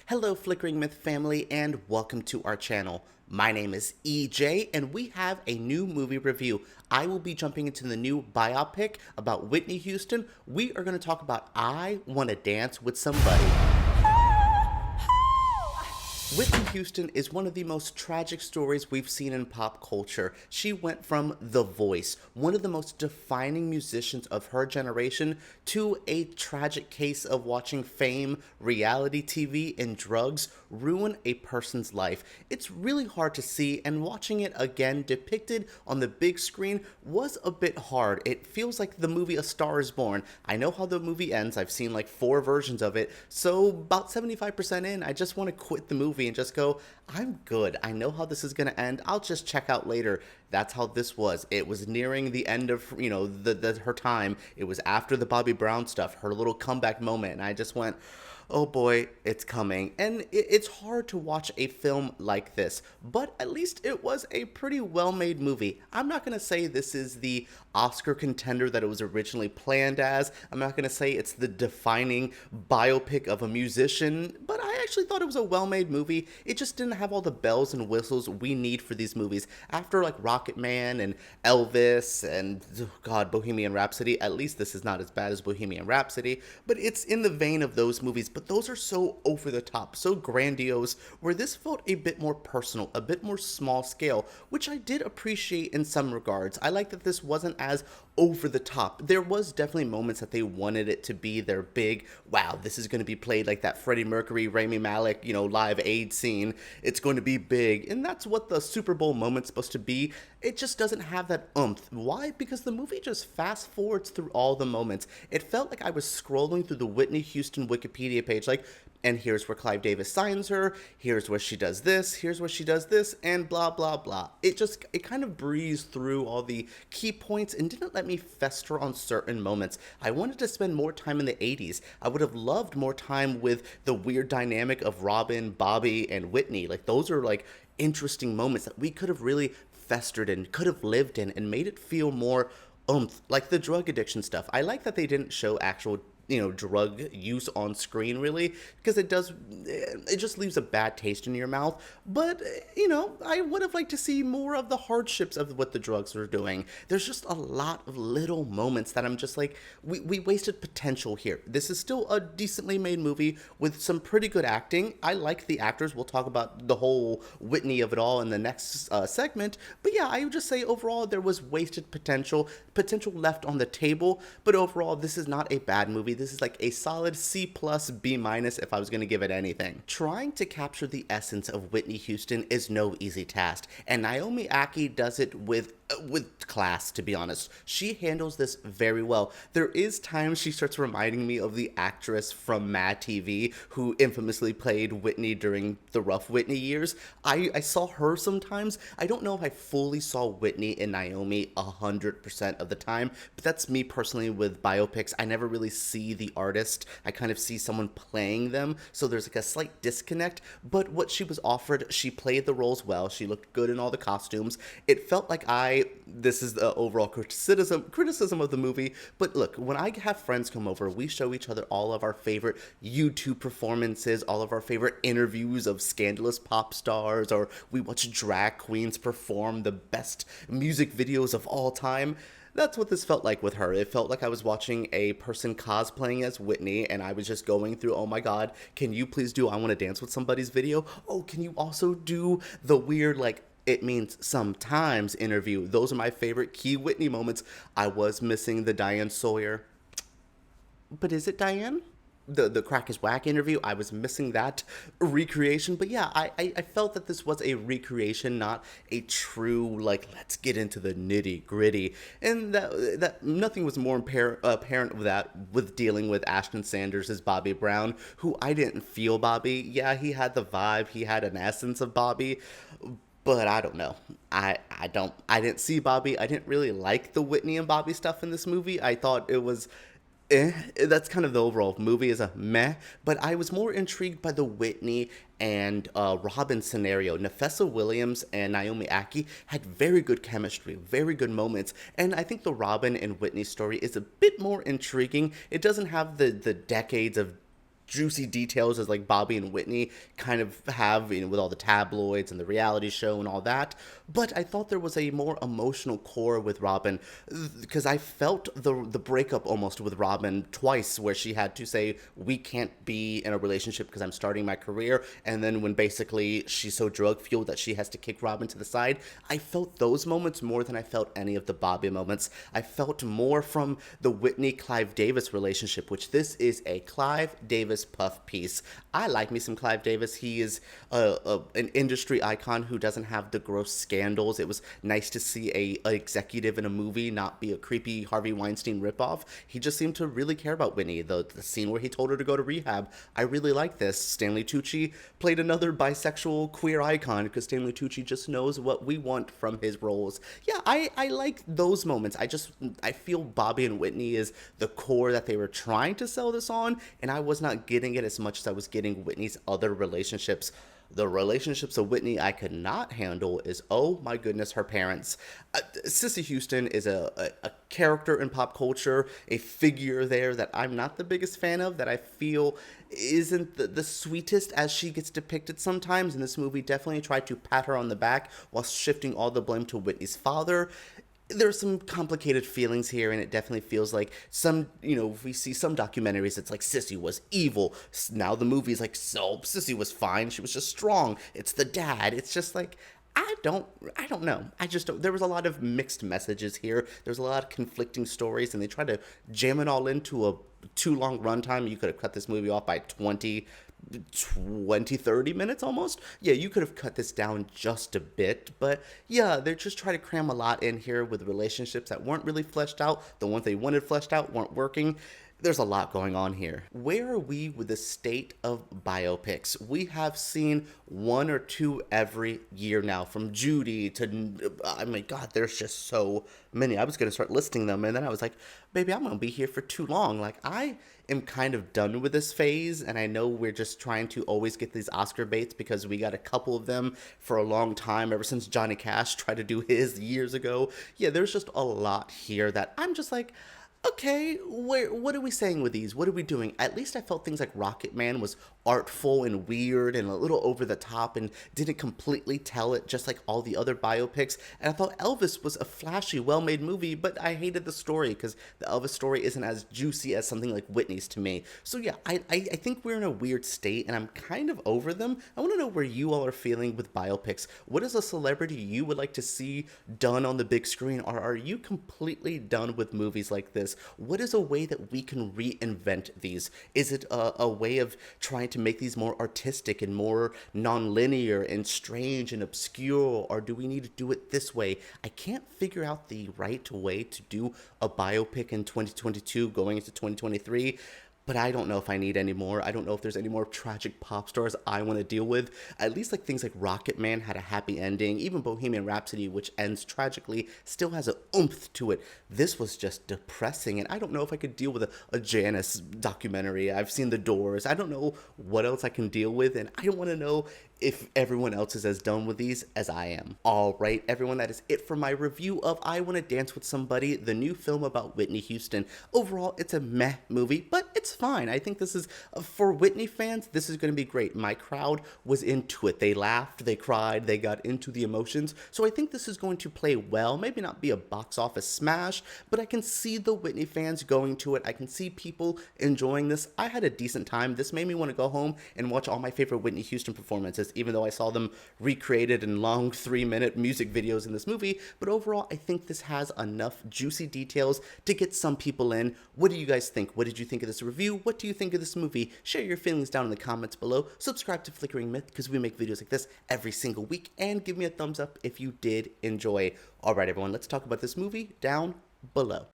Hello, Flickering Myth family, and welcome to our channel. My name is EJ, and we have a new movie review. I will be jumping into the new biopic about Whitney Houston. We are going to talk about I Wanna Dance with Somebody. Whitney Houston is one of the most tragic stories we've seen in pop culture. She went from The Voice, one of the most defining musicians of her generation, to a tragic case of watching fame, reality TV, and drugs ruin a person's life. It's really hard to see, and watching it again depicted on the big screen was a bit hard. It feels like the movie A Star is Born. I know how the movie ends. I've seen like 4 versions of it, so about 75% in, I just want to quit the movie and just go, I'm good. I know how this is going to end. I'll just check out later. That's how this was. It was nearing the end of, her time. It was after the Bobby Brown stuff, her little comeback moment. And I just went, oh boy, it's coming. And it's hard to watch a film like this, but at least it was a pretty well-made movie. I'm not going to say this is the Oscar contender that it was originally planned as. I'm not going to say it's the defining biopic of a musician, but I actually thought it was a well-made movie. It just didn't have all the bells and whistles we need for these movies. After like Rocket Man and Elvis and, oh God, Bohemian Rhapsody, at least this is not as bad as Bohemian Rhapsody, but it's in the vein of those movies. But those are so over the top, so grandiose, where this felt a bit more personal, a bit more small scale, which I did appreciate in some regards. I like that this wasn't as over the top. There was definitely moments that they wanted it to be their big, wow, this is going to be played like that Freddie Mercury, Rami Malek, live aid scene. It's going to be big. And that's what the Super Bowl moment's supposed to be. It just doesn't have that oomph. Why? Because the movie just fast forwards through all the moments. It felt like I was scrolling through the Whitney Houston Wikipedia page, like, and here's where Clive Davis signs her, here's where she does this, here's where she does this, and blah, blah, blah. It kind of breezed through all the key points and didn't let me fester on certain moments. I wanted to spend more time in the 80s. I would have loved more time with the weird dynamic of Robin, Bobby, and Whitney. Like, those are, like, interesting moments that we could have really festered in, could have lived in, and made it feel more oomph, like the drug addiction stuff. I like that they didn't show actual drug use on screen, really, because it just leaves a bad taste in your mouth. But, I would have liked to see more of the hardships of what the drugs are doing. There's just a lot of little moments that I'm just like, we wasted potential here. This is still a decently made movie with some pretty good acting. I like the actors. We'll talk about the whole Whitney of it all in the next segment. But yeah, I would just say overall there was wasted potential left on the table. But overall, this is not a bad movie. This is like a solid C plus, B minus if I was going to give it anything. Trying to capture the essence of Whitney Houston is no easy task, and Naomi Ackie does it with class, to be honest. She handles this very well. There is times she starts reminding me of the actress from Mad TV who infamously played Whitney during the rough Whitney years. I saw her sometimes. I don't know if I fully saw Whitney and Naomi 100% of the time, but that's me personally with biopics. I never really see the artist. I kind of see someone playing them, so there's like a slight disconnect. But what she was offered, she played the roles well. She looked good in all the costumes. It felt like this is the overall criticism of the movie, but look, when I have friends come over, we show each other all of our favorite YouTube performances, all of our favorite interviews of scandalous pop stars, or we watch drag queens perform the best music videos of all time. That's what this felt like with her. It felt like I was watching a person cosplaying as Whitney, and I was just going through, oh my God, can you please do I Want to Dance with Somebody's video? Oh, can you also do the weird, like, it means sometimes interview? Those are my favorite key Whitney moments. I was missing the Diane Sawyer. But is it Diane? The Crack is Whack interview, I was missing that recreation. But yeah, I felt that this was a recreation, not a true, like, let's get into the nitty gritty. And that nothing was more apparent with that, with dealing with Ashton Sanders as Bobby Brown, who I didn't feel Bobby. Yeah, he had the vibe, he had an essence of Bobby, but I don't know. I didn't see Bobby. I didn't really like the Whitney and Bobby stuff in this movie. I thought it was that's kind of the overall movie, is a meh, but I was more intrigued by the Whitney and Robin scenario. Nafessa Williams and Naomi Ackie had very good chemistry, very good moments, and I think the Robin and Whitney story is a bit more intriguing. It doesn't have the decades of juicy details as like Bobby and Whitney kind of have, with all the tabloids and the reality show and all that. But I thought there was a more emotional core with Robin, because I felt the breakup almost with Robin twice, where she had to say, we can't be in a relationship because I'm starting my career, and then when basically she's so drug fueled that she has to kick Robin to the side. I felt those moments more than I felt any of the Bobby moments. I felt more from the Whitney Clive Davis relationship, which this is a Clive Davis puff piece. I like me some Clive Davis. He is an industry icon who doesn't have the gross scandals. It was nice to see a executive in a movie not be a creepy Harvey Weinstein ripoff. He just seemed to really care about Whitney. The scene where he told her to go to rehab, I really like this. Stanley Tucci played another bisexual queer icon, because Stanley Tucci just knows what we want from his roles. Yeah, I like those moments. I feel Bobby and Whitney is the core that they were trying to sell this on, and I was not getting it as much as I was getting Whitney's other relationships. The relationships of Whitney I could not handle is, oh my goodness, her parents. Sissy Houston is a character in pop culture, a figure there that I'm not the biggest fan of, that I feel isn't the sweetest as she gets depicted sometimes. And this movie definitely tried to pat her on the back while shifting all the blame to Whitney's father. There's some complicated feelings here, and it definitely feels like we see some documentaries, it's like Sissy was evil. Now the movie's like, so Sissy was fine, she was just strong. It's the dad. It's just like, I don't know. I just don't. There was a lot of mixed messages here. There's a lot of conflicting stories, and they try to jam it all into a too long runtime. You could have cut this movie off by 20, 30 minutes almost. Yeah, you could have cut this down just a bit, but yeah, they're just trying to cram a lot in here with relationships that weren't really fleshed out. The ones they wanted fleshed out weren't working. There's a lot going on here. Where are we with the state of biopics? We have seen one or two every year now, from Judy to, I mean, God, there's just so many. I was going to start listing them, and then I was like, baby, I'm going to be here for too long. Like, I am kind of done with this phase, and I know we're just trying to always get these Oscar baits because we got a couple of them for a long time, ever since Johnny Cash tried to do his years ago. Yeah, there's just a lot here that I'm just like, okay, what are we saying with these? What are we doing? At least I felt things like Rocket Man was artful and weird and a little over the top and didn't completely tell it just like all the other biopics. And I thought Elvis was a flashy, well-made movie, but I hated the story because the Elvis story isn't as juicy as something like Whitney's to me. So yeah, I think we're in a weird state, and I'm kind of over them. I want to know where you all are feeling with biopics. What is a celebrity you would like to see done on the big screen, or are you completely done with movies like this? What is a way that we can reinvent these? Is it a way of trying to make these more artistic and more non-linear and strange and obscure, or do we need to do it this way? I can't figure out the right way to do a biopic in 2022 going into 2023. But I don't know if I need any more. I don't know if there's any more tragic pop stars I want to deal with. At least like things like Rocket Man had a happy ending. Even Bohemian Rhapsody, which ends tragically, still has an oomph to it. This was just depressing, and I don't know if I could deal with a Janis documentary. I've seen The Doors. I don't know what else I can deal with, and I don't want to know if everyone else is as done with these as I am. All right, everyone, that is it for my review of I Want to Dance with Somebody, the new film about Whitney Houston. Overall, it's a meh movie, but it's fine. I think this is, for Whitney fans, this is going to be great. My crowd was into it. They laughed, they cried, they got into the emotions. So I think this is going to play well. Maybe not be a box office smash, but I can see the Whitney fans going to it. I can see people enjoying this. I had a decent time. This made me want to go home and watch all my favorite Whitney Houston performances, even though I saw them recreated in long 3-minute music videos in this movie. But overall, I think this has enough juicy details to get some people in. What do you guys think? What did you think of this review? What do you think of this movie? Share your feelings down in the comments below. Subscribe to Flickering Myth because we make videos like this every single week. And give me a thumbs up if you did enjoy. All right, everyone, let's talk about this movie down below.